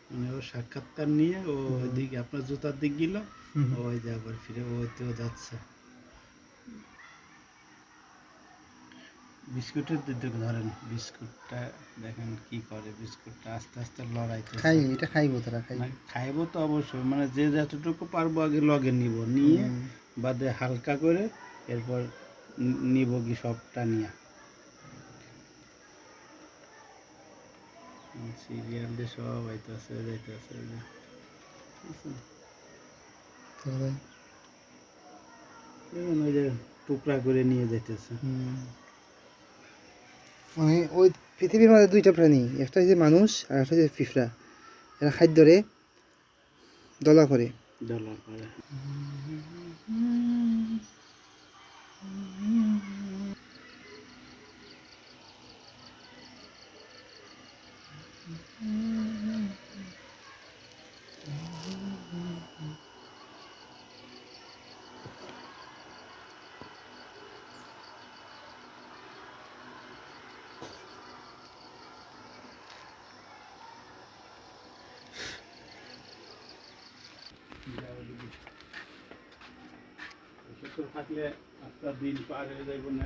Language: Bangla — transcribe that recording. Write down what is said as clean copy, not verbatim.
মানে ও সাক্ষাৎকার নিয়ে ও ওইদিকে আপনার জুতার দিক গেল, ওই যে আবার ফিরে ওইতেও যাচ্ছে। বিস্কুটের দিকে ধরেন, বিস্কুটটা দেখেন কি করে, বিস্কুটটা আস্তে আস্তে লড়াইতে এটা খাইবো তারা খাইবো তো অবশ্যই, মানে যে যতটুকু পারবো আগে লগে নিব, নিয়ে বাদে হালকা করে এরপর নিব কি সবটা নিয়ে। সিরিয়াল দিয়ে সব আইতেছে যাইতেছে, ওই যে টুকরা করে নিয়ে যাইতেছে। মানে ওই পৃথিবীর মধ্যে দুইটা প্রাণী, একটা হচ্ছে মানুষ আর একটা হচ্ছে পিঁপড়া। এরা খাদ্যরে দলা করে। থাকলে একটা দিন পার হয়ে যাইব না।